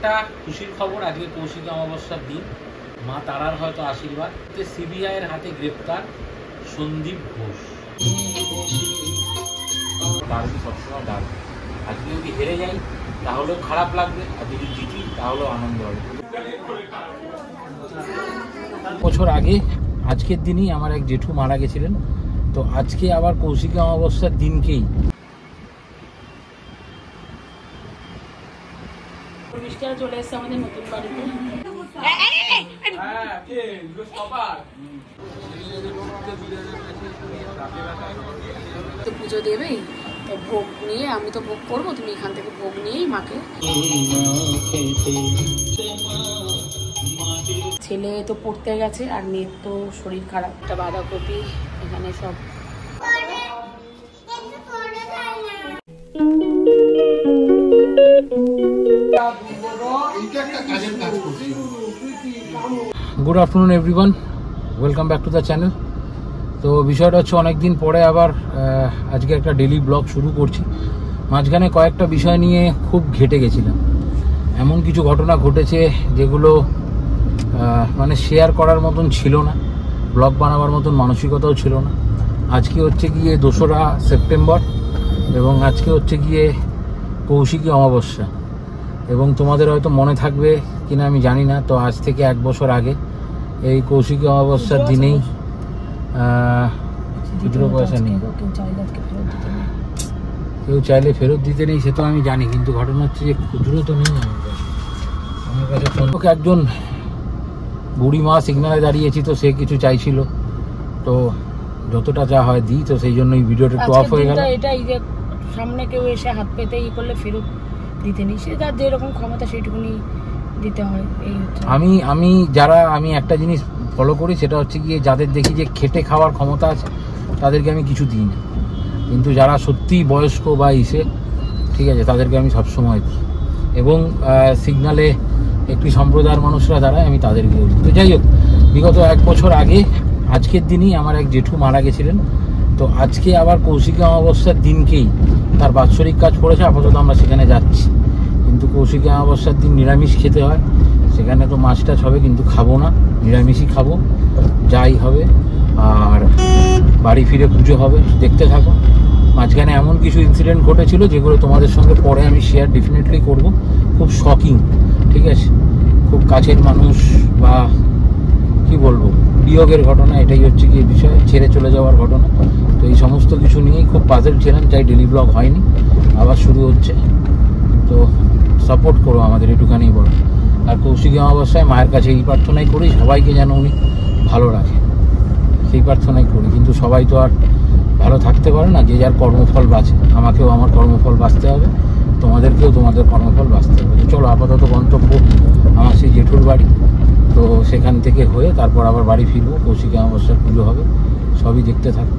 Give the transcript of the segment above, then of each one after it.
একটা খুশির খবর, আজকে কৌশিক অমাবস্যার দিন। মা তারার হয়তো আশীর্বাদ। সিবিআই এর হাতে গ্রেপ্তার সন্দীপ ঘোষ। ডাকবি সবসময় ডাকবে। আজকে যদি হেরে যাই তাহলেও খারাপ লাগবে, আর যদি জিতি তাহলেও আনন্দ হবে। বছর আগে আজকের দিনই আমার এক জেঠু মারা গেছিলেন, তো আজকে আবার কৌশিক অমাবস্যার দিনকেই চলে এসছে আমাদের নতুন বাড়িতে। তো পুজো দেবেই, তো ভোগ নিয়ে আমি তো ভোগ করবো, তুমি এখান থেকে ভোগ নিয়েই মাকে। ছেলে তো পড়তে গেছে আর মেয়ের তো শরীর খারাপ। একটা বাঁধাকপি এখানে সব। Good afternoon everyone, welcome back to the channel. তো বিষয়টা হচ্ছে অনেকদিন পরে আবার আজকে একটা ডেইলি ব্লগ শুরু করছি। মাঝখানে কয়েকটা বিষয় নিয়ে খুব ঘেটে গেছিলাম। এমন কিছু ঘটনা ঘটেছে যেগুলো মানে শেয়ার করার মতন ছিল না, ব্লগ বানাবার মতন মানসিকতাও ছিল না। আজকে হচ্ছে গিয়ে 2রা সেপ্টেম্বর এবং আজকে হচ্ছে গিয়ে কৌশিকী অমাবস্যা। এবং তোমাদের হয়তো মনে থাকবে কিনা আমি জানি না, তো আজ থেকে 1 বছর আগে এই কৌশিকী অমাবস্যার দিনেই খুচরো পয়সা নেই, কেউ চাইলে ফেরত দিতে নেই, সে তো আমি জানি, কিন্তু ঘটনা হচ্ছে যে খুচরো তো নেই আমার কাছে। ফোন একজন বুড়ি মা সিগনালে দাঁড়িয়েছি, তো সে কিছু চাইছিল, তো যতটা যা হয় দিই, তো সেই জন্য এই ভিডিওটা একটু অফ হয়ে গেল। এটাই যে সামনে কেউ এসে হাত পেতে ই করলে ফেরত দিতে নেই, সে তার যেরকম ক্ষমতা সেইটুকুনি দিতে হয়। এই আমি একটা জিনিস ফলো করি, সেটা হচ্ছে গিয়ে যাদের দেখি যে খেটে খাওয়ার ক্ষমতা আছে তাদেরকে আমি কিছু দিই না, কিন্তু যারা সত্যিই বয়স্ক বা ঠিক আছে তাদেরকে আমি সবসময় দিই। এবং সিগনালে একটি সম্প্রদায়ের মানুষরা দাঁড়ায়, আমি তাদেরকেও দিই। তো যাই হোক, বিগত 1 বছর আগে আজকের দিনই আমার এক জেঠু মারা গেছিলেন, তো আজকে আবার কৌশিকী অমাবস্যার দিনকেই তার বাৎসরিক কাজ পড়েছে। আপাতত আমরা সেখানে যাচ্ছি, কিন্তু কৌশিকী অমাবস্যার দিন নিরামিষ খেতে হয়। সেখানে তো মাছ টাছ হবে, কিন্তু খাবো না, নিরামিষই খাবো, যাই হবে। আর বাড়ি ফিরে পুজো হবে, দেখতে থাকো। মাঝখানে এমন কিছু ইনসিডেন্ট ঘটেছিল যেগুলো তোমাদের সঙ্গে পরে আমি শেয়ার ডেফিনেটলি করব। খুব শকিং, ঠিক আছে, খুব কাছের মানুষ বা কি বলবো, বিয়োগের ঘটনা, এটাই হচ্ছে কি বিষয়, ছেড়ে চলে যাওয়ার ঘটনা। তো এই সমস্ত কিছু নিয়েই খুব পাজেল ছিলাম, তাই ডেলি ব্লগ হয়নি, আবার শুরু হচ্ছে। তো সাপোর্ট করো আমাদের, এটুখানি বলো। আর কৌশিকী অমাবস্যায় মায়ের কাছে এই প্রার্থনাই করি, সবাইকে যেন উনি ভালো রাখে, সেই প্রার্থনাই করি। কিন্তু সবাই তো আর ভালো থাকতে পারে না, যে যার কর্মফল বাঁচে। আমাকেও আমার কর্মফল বাঁচতে হবে, তোমাদেরকেও তোমাদের কর্মফল বাঁচতে হবে। তো চলো, আপাতত গন্তব্য আমার সেই জেঠুর বাড়ি, তো সেখান থেকে হয়ে তারপর আবার বাড়ি ফিরবো। কৌশিকী অমাবস্যার পুজো হবে, সবই দেখতে থাকবো।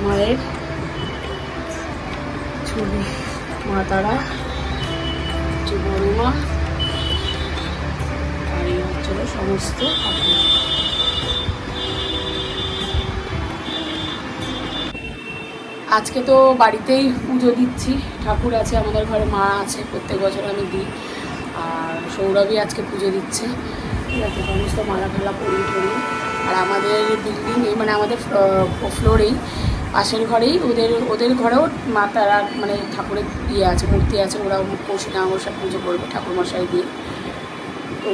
মায়ের ছবি, মা তারা, বড়মা, আর এই হচ্ছিল সমস্ত ঠাকুর। আজকে তো বাড়িতেই পুজো দিচ্ছি, ঠাকুর আছে আমাদের ঘরে, মা আছে, প্রত্যেক বছর আমি দিই। আর সৌরভী আজকে পুজো দিচ্ছে, ঠিক আছে, সমস্ত মালা ঠালা পরিয়ে টরিয়ে। আর আমাদের বিল্ডিংয়ে, মানে আমাদের ফ্লোরেই, পাশের ঘরেই ওদের ঘরেও মা তারা মানে ঠাকুরের ইয়ে আছে, মূর্তি আছে। ওরা কৌশিকী অমাবস্যা পুজো করবে ঠাকুরমশাই দিয়ে। তো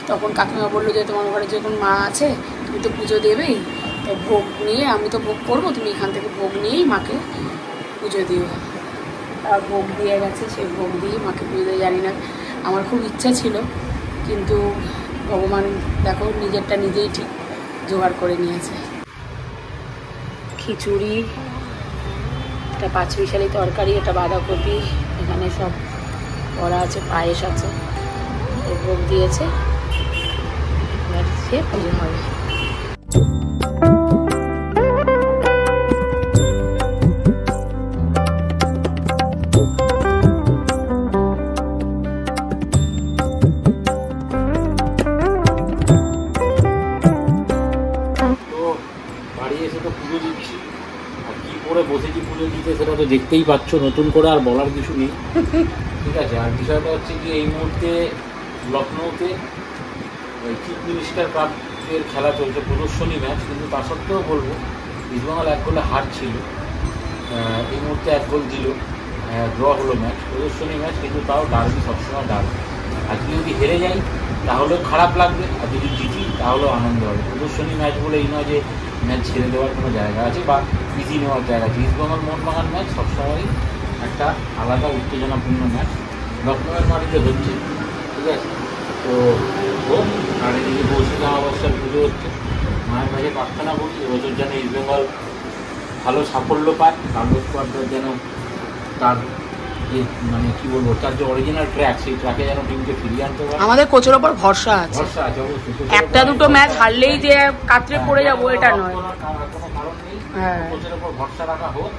তখন কাকিমা বললো যে তোমার ঘরে যখন মা আছে তুমি তো পুজো দেবেই, তো ভোগ নিয়ে, আমি তো ভোগ করবো, তুমি এখান থেকে ভোগ নিয়েই মাকে পুজো দিও। আর ভোগ দিয়ে গেছে, সেই ভোগ দিয়েই মাকে পুজো দিয়ে, জানি না আমার খুব ইচ্ছা ছিল, কিন্তু ভগবান দেখো নিজেরটা নিজেই ঠিক জোগাড় করে নিয়েছে। খিচুড়ি, এটা পাঁচমিশালি তরকারি, এটা বাঁধাকপি, এখানে সব করা আছে, পায়েস আছে, ভোগ দিয়েছে, এবার সে পুজো হবে। বসেছি পুজো দিতে, সেটা তো দেখতেই পাচ্ছ, নতুন করে আর বলার কিছু নেই, ঠিক আছে। আর বিষয়টা হচ্ছে কি, এই মুহূর্তে লখনৌতে চিফ মিনিস্টার কাপের খেলা চলছে, প্রদর্শনী ম্যাচ, কিন্তু তা সত্ত্বেও বলবো ইস্টবেঙ্গল 1 গোলে হার ছিল, এই মুহূর্তে 1 গোল দিল, ড্র হলো ম্যাচ, প্রদর্শনী ম্যাচ, কিন্তু তাও ডার্বি সবসময় ডার্বি। আজকে যদি হেরে যাই তাহলেও খারাপ লাগবে, আর যদি জিতি তাহলেও আনন্দ হবে। প্রদর্শনী ম্যাচ বলে এই নয় যে ম্যাচ ছেড়ে দেওয়ার কোনো জায়গা আছে বা ইজি নেওয়ার জায়গা আছে। ইস্টবেঙ্গল মোহনবাগান ম্যাচ সবসময়ই একটা আলাদা উত্তেজনাপূর্ণ ম্যাচ, লখনৌয়ের মাটিতে হচ্ছে, ঠিক আছে। তো হোক, আর এদিকে কৌশিক অমাবস্যার পুজো হচ্ছে, মায়ের কাছে প্রার্থনা করি এবছর যেন ইস্টবেঙ্গল ভালো সাফল্য পায়, কার্লোস কোয়াদ্রার যেন তার যে মানে কি বলবো, তার যে অরিজিনাল ট্র্যাক, সেই ট্র্যাকে যেন টিমকে ফিরিয়ে আনতে পারে। আমাদের কোচের ওপর ভরসা আছে, ভরসা আছে অবশ্যই। একটা দুটো ম্যাচ হারলেই যে কাতরে পড়ে যাবো এটা নয়, কোনো কারণ নেই, কোচের ওপর ভরসা রাখা হোক,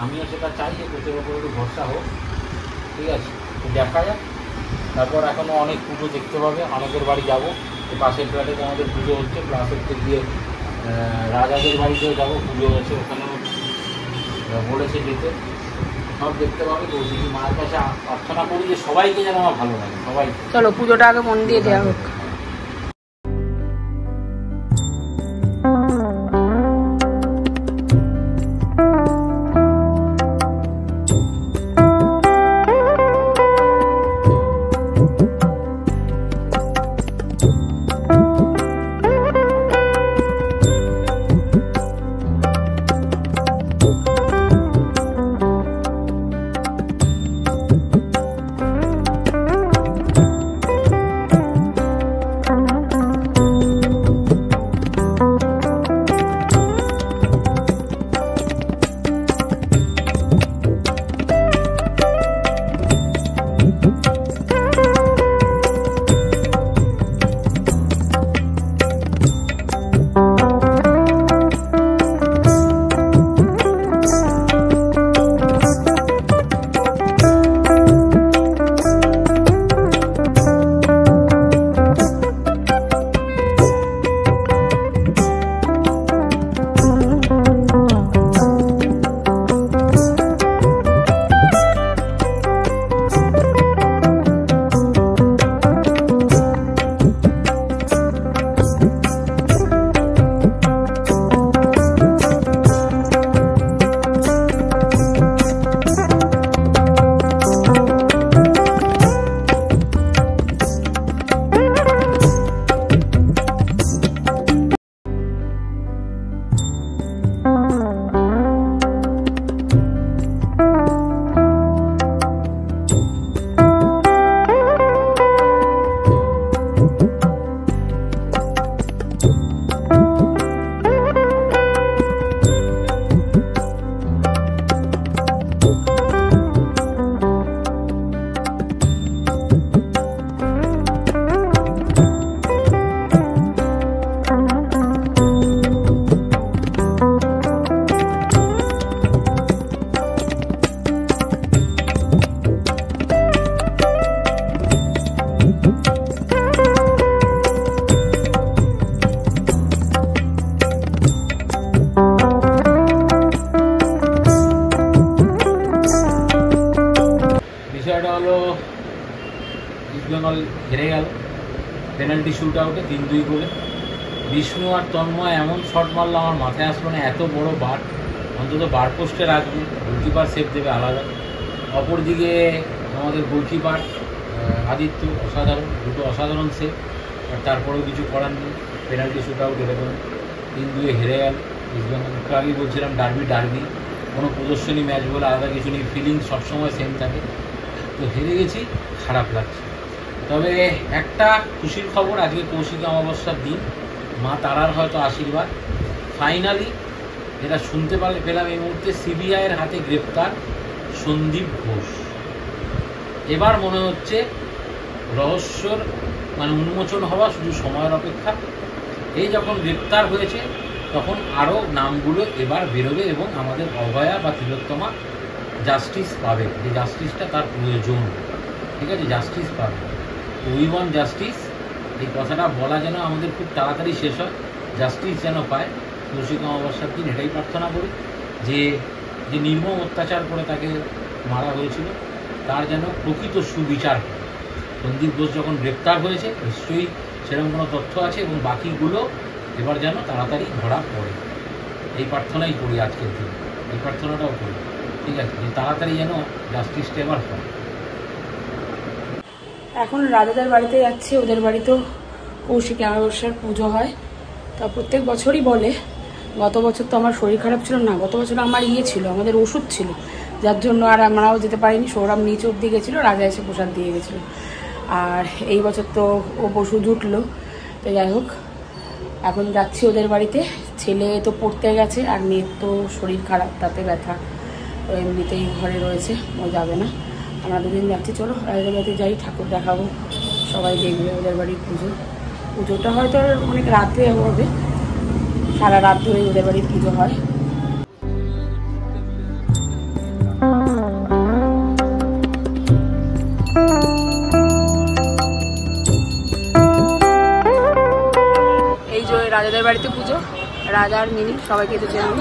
আমিও সেটা চাই যে কোচের ওপর একটু ভরসা হোক, ঠিক আছে। তো দেখা যাক, তারপর এখনও অনেক পুজো দেখতে পাবে, অনেকের বাড়ি যাবো, পাশের ফ্ল্যাটে আমাদের পুজো হচ্ছে, প্লাস হচ্ছে গিয়ে রাজাদের বাড়িতেও যাবো, পুজো আছে, ওখানেও বলেছে যেতে, সব দেখতে পাবে। কৌশিকী মায়ের কাছে প্রার্থনা করি যে সবাইকে যেন আমার ভালো লাগে, সবাই। চলো পুজোটা আগে মন দিয়ে দেওয়া হোক। ইস্টবেঙ্গল হেরে গেল পেনাল্টি শুট আউটে 3-2 গোলে। বিষ্ণু আর তন্ময় এমন শট মারলো আমার মাথায় আসলো না, এত বড় বার, অন্তত বার পোস্টে রাখবে, গোলকিপার সেভ দেবে আলাদা। অপরদিকে আমাদের গোলকিপার আদিত্য অসাধারণ, দুটো অসাধারণ সেভ, আর তারপরেও কিছু করার নেই, পেনাল্টি শুট আউট এরকম 3-2 হেরে গেল ইস্টবেঙ্গল। একটু আগেই বলছিলাম ডার্বি কোনো প্রদর্শনী ম্যাচ বলে আলাদা কিছু নেই, ফিলিংস সবসময় সেম থাকে। তো হেরে গেছি, খারাপ লাগছে। তবে একটা খুশির খবর, আজকে কৌশিক অমাবস্যার দিন, মা তারার হয়তো আশীর্বাদ, ফাইনালি যেটা শুনতে পেলাম এই মুহূর্তে, সিবিআইয়ের হাতে গ্রেপ্তার সন্দীপ ঘোষ। এবার মনে হচ্ছে রহস্যর উন্মোচন হওয়া শুধু সময়ের অপেক্ষা। এই যখন গ্রেপ্তার হয়েছে তখন আরও নামগুলো এবার বেরোবে এবং আমাদের অভয়া বা তিলোত্তমা জাস্টিস পাবে, যে জাস্টিসটা তার প্রয়োজন। ঠিক আছে, জাস্টিস পাবে। উই ওয়ান্ট জাস্টিস, এই কথাটা বলা যেন আমাদের খুব তাড়াতাড়ি শেষ হয়, জাস্টিস যেন পায়। কৌশিক অমাবস্যার দিন এটাই প্রার্থনা করি যে নির্মম অত্যাচার করে তাকে মারা হয়েছিল তার যেন প্রকৃত সুবিচার হয়। সন্দীপ ঘোষ যখন গ্রেপ্তার হয়েছে নিশ্চয়ই সেরকম কোনো তথ্য আছে এবং বাকিগুলো এবার যেন তাড়াতাড়ি ধরা পড়ে, এই প্রার্থনাই করি আজকের দিন, এই প্রার্থনাটাও করি। ঠিক আছে, যে তাড়াতাড়ি যেন জাস্টিসটা এবার হয়। এখন রাজাদের বাড়িতে যাচ্ছি, ওদের বাড়িতেও কৌশিক অমাবস্যার পুজো হয়। তা প্রত্যেক বছরই বলে, গত বছর তো আমার শরীর খারাপ ছিল না, গত বছর আমার ছিল, আমাদের ওষুধ ছিল, যার জন্য আর আমরাও যেতে পারিনি। সৌরভ নিচে অব্দি গেছিলো, রাজা এসে প্রসাদ দিয়ে গেছিলো। আর এই বছর তো ও পশু জুটলো। তো যাই হোক, এখন যাচ্ছি ওদের বাড়িতে। ছেলে তো পড়তে গেছে, আর মেয়ের তো শরীর খারাপ, তাতে ব্যথা, ও এমনিতেই ঘরে রয়েছে, ও যাবে না। আমরা দুদিন যাচ্ছি, চলো রাজাদের বাড়িতে যাই, ঠাকুর দেখাবো, সবাই দেখবে ওদের বাড়ির পুজোটা হয়তো অনেক রাতে হবে, সারা রাত ধরেই ওদের বাড়ির পুজো হয়। এই যে রাজাদের বাড়িতে পুজো, রাজা আর মিনি সবাইকে তো চেনো।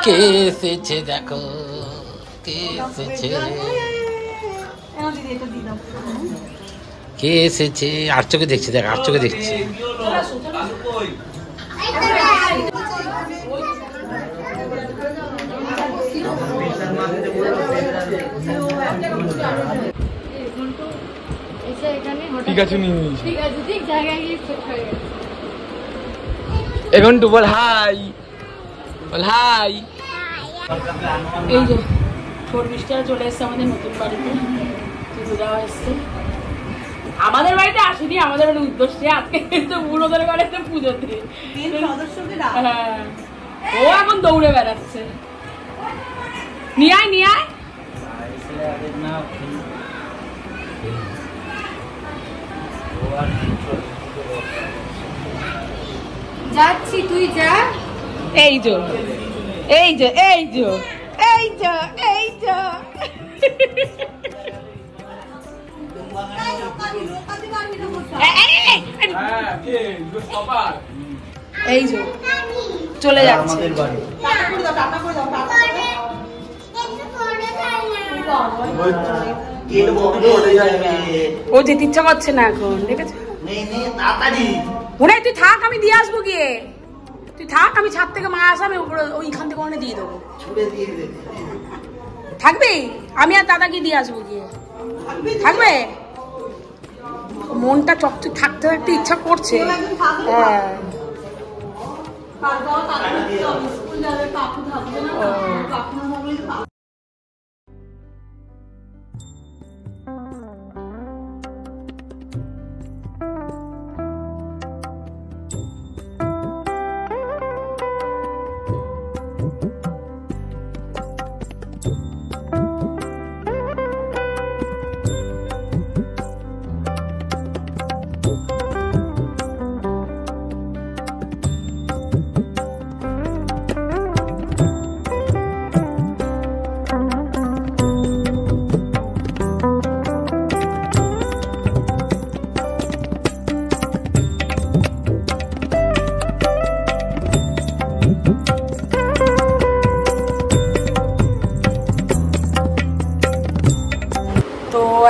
কে এসেছে দেখো, কে এসেছে, কে এসেছে, আর চোখে দেখছে, দেখ আর চোখে দেখছে। ঠিক আছে, এখন তো বল হাই, বল হাই। এই যে ছোট মিষ্টিরা চলে এসছে আমাদের নতুন বাড়িতে, পূজা এসছে। আমাদের বাড়িতে আসেনি, আমাদের বাড়ি উদ্দেশ্যে আজকে তো বুড়োদের বাড়িতে পুজোতে। হ্যাঁ, ও এখন দৌড়ে বেড়াচ্ছে। নিয়ে আয়, নিয়ে আয়। যাচ্ছি, তুই যা। এই যে, এই যে, এই যে, এই যে, এই যে, এই যে চলে যাচ্ছে। ও যেতে ইচ্ছা করছে না এখন, ঠিক আছে? ওরে তুই থাক, আমি দিয়ে আসবো গিয়ে। তুই থাক, আমি ছাদ থেকে মা আসা, আমি ওইখান থেকে ওখানে দিয়ে দেবো। থাকবি? আমি আর দাদাকে দিয়ে আসবো গিয়ে। থাকবে? মনটা চকচক থাকতে একটা ইচ্ছা করছে। হ্যাঁ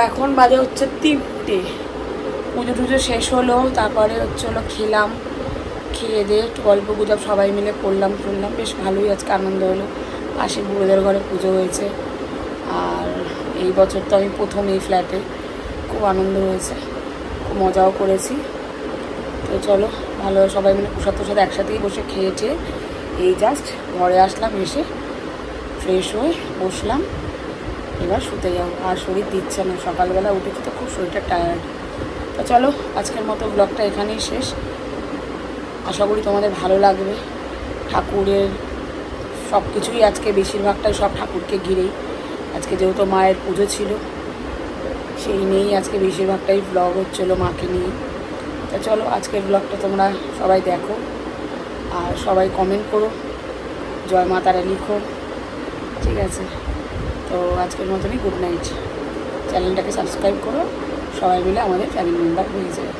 এখন বাজে হচ্ছে 3টে। পুজো টুজো শেষ হলো, তারপরে হলো খেলাম, খেয়ে দিয়ে একটু গল্প গুজব সবাই মিলে করলাম শুনলাম, বেশ ভালোই আজকে আনন্দ হলো। পাশে বুড়োদের ঘরে পুজো হয়েছে, আর এই বছর তো আমি প্রথম এই ফ্ল্যাটে, খুব আনন্দ হয়েছে, খুব মজাও করেছি। তো চলো ভালো সবাই মিলে প্রসাদ সাথে একসাথেই বসে খেয়েছে। এই জাস্ট ঘরে আসলাম, এসে ফ্রেশ হয়ে বসলাম, এবার শুতে যাবো। আর শরীর দিচ্ছে না, সকালবেলা উঠেছি তো খুব শরীরটা টায়ার্ড। তো চলো আজকের মতো ব্লগটা এখানেই শেষ। আশা করি তোমাদের ভালো লাগবে। ঠাকুরের সব কিছুই আজকে বেশিরভাগটাই সব ঠাকুরকে ঘিরেই, আজকে যেহেতু মায়ের পুজো ছিল সেই নিয়েই আজকে বেশিরভাগটাই ব্লগ হচ্ছিলো মাকে নিয়ে। তো চলো আজকের ব্লগটা তোমরা সবাই দেখো, আর সবাই কমেন্ট করো, জয় মা তারা লিখো, ঠিক আছে? তো আজকের মতনই গুড নাইট। চ্যানেলটাকে সাবস্ক্রাইব করো, সবাই মিলে আমাদের ফ্যামিলি মেম্বার হয়ে যাবে।